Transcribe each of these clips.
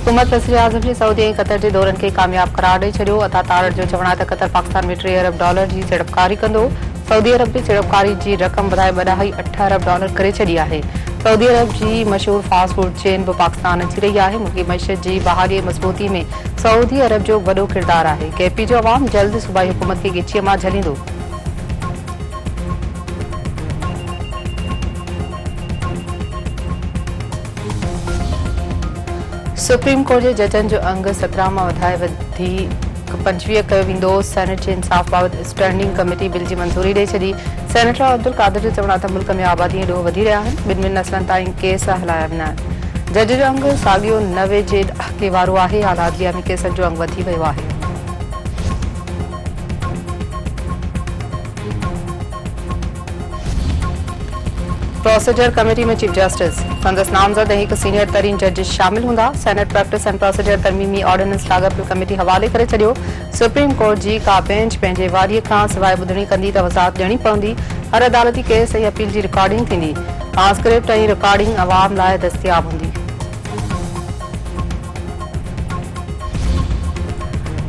हुकूमत वज़ीर-ए-आज़म जी सऊदी ऐं क़तर जे दौरनि खे कामयाब करार ॾेई छॾियो। अता तारड़ जो चवणु आहे त क़तर पाकिस्तान में $3 अरब जी सीड़पकारी कंदो। सऊदी अरब बि सीड़पकारी जी रक़म वधाए $2.8 अरब करे छॾी आहे। सऊदी अरब जी मशहूर फास्ट फूड चेन बि पाकिस्तान अची रही आहे। मुल्की मईशत जी बहाली मज़बूती में सऊदी अरब जो वॾो किरदारु आहे। केपी जो अवाम जल्द सूबाई हुकूमत खे गिचीअ मां झलींदो। सुप्रीम कोर्ट जे जजनि जो अंग 17 मां वधाए 25 कयो वेंदो। सेनेट जे इंसाफ़ बाबति स्टैंडिंग कमेटी बिल जी मंज़ूरी ॾेई छॾी। सेनेटर अब्दुल कादिर जो चवणु आहे त मुल्क में आबादी ॾोह वधी रहिया आहिनि। ॿिनि नस्लनि ताईं केस हलाया वेंदा आहिनि। जज जो अंग साॻियो 90 जे ॾहाके वारो आहे। हालातिया में केसनि जो अंग वधी वियो आहे। प्रोसीजर कमेटी में चीफ जस्टिस संदसि नामज़द ऐं हिकु सीनियर तरीन जज शामिल हूंदा। सेनेट प्रैक्टिस एंड प्रोसीजर तरमीमी ऑर्डिनेंस लाॻापियल कमेटी हवाले करे छॾियो। सुप्रीम कोर्ट जी का बेंच पंहिंजे वारीअ खां सवाइ ॿुधणी कंदी त वज़ाहत ॾियणी पवंदी। हर अदालती केस ऐं अपील जी रिकॉर्डिंग थींदी। ट्रांसक्रिप्ट ऐं रिकॉर्डिंग अवाम लाइ दस्तियाब हूंदी।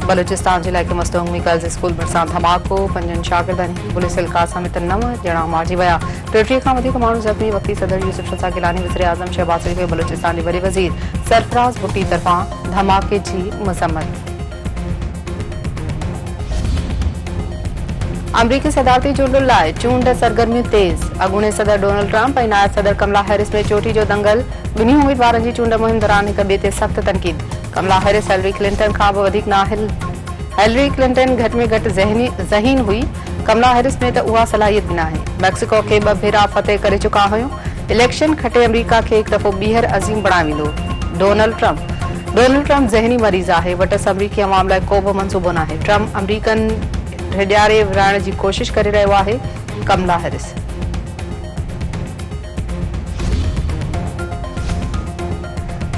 बलूचिस्तान जे इलाइक़े मस्तूंग में गर्ल्स स्कूल भरिसां धमाको। 5 शागिर्दनि पुलिस एहलकार समेत 9 ॼणा मारिजी विया। 30 खां वधीक माण्हू ज़ख़्मी। वक्ती सदर यूसुफ रज़ा गिलानी वज़ीर-ए-आज़म शहबाज शरीफ़ खे बलूचिस्तान जे वॾे वज़ीर सरफराज़ भुट्टी तरफ़ां धमाके जी मज़म्मत। अमरीकी सदारती चूंडुनि लाइ चूंड सरगर्मियूं तेज़। अॻूणे सदर डोनाल्ड ट्रंप ऐं नायब सदर कमला हैरिस में चोटी जो दंगल। ॿिन्ही उम्मीदवारनि जी चूंड मुहिम दौरान हिक ॿिए ते सख़्त तनक़ीद। कमला हैरिस हिलरी क्लिंटन खां बि वधीक नाहिल। हिलरी क्लिंटन घटि में घटि ज़हीन हुई। कमला हैरिस में त उहा सलाहियत बि नाहे। मैक्सिको खे 2 भेरा फतेह करे चुका हुयूं। इलेक्शन खटे अमरीका खे हिकु दफ़ो ॿीहर अज़ीम बणाए वेंदो। डोनाल्ड ट्रंप ज़हनी मरीज़ आहे। वटस अमरीकी अवाम लाइ को बि मंसूबो नाहे। ट्रंप अमरीकन हिॾियारे विराइण जी कोशिश करे रहियो आहे। कमला हैरिस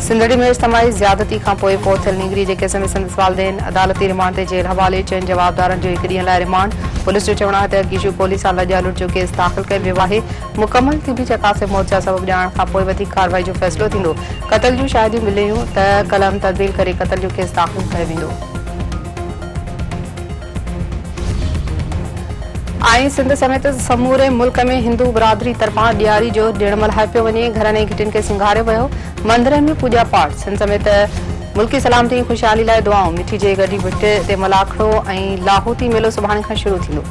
सिंधड़ी में इज्तमाही ज़्यादती खां पोइ थियल नीगरी जे केस में संदसि वालिदैन अदालती रिमांड ते जेल हवाले। 4 जवाबदारनि जो 1 ॾींहं लाइ रिमांड। पुलिस जो चवणु आहे त गिशू पोलीस सां लॼा लुट जो केस दाख़िल कयो वियो आहे। मुकमल तिबी चकासे मौत जा सबब ॼाणण खां पोइ वधीक कार्रवाई जो फ़ैसिलो थींदो। क़त्ल जूं शाहिदियूं मिलियूं त कलम तब्दील करे क़त्ल जो केस दाख़िल कयो वेंदो। ऐं सिंध समेत समूरे मुल्क में हिंदू बिरादरी तरफ़ां ॾियारी जो ॾिणु मल्हाए पियो वञे। घरनि ऐं घिटियुनि खे सिंगारियो वियो। मंदरनि में पूॼा पाठ। सिंध समेत मुल्की सलामती ऐं ख़ुशहाली लाइ दुआऊं। मिठी जे गॾी भिट ते मलाखड़ो ऐं लाहौती मेलो सुभाणे खां शुरू थींदो।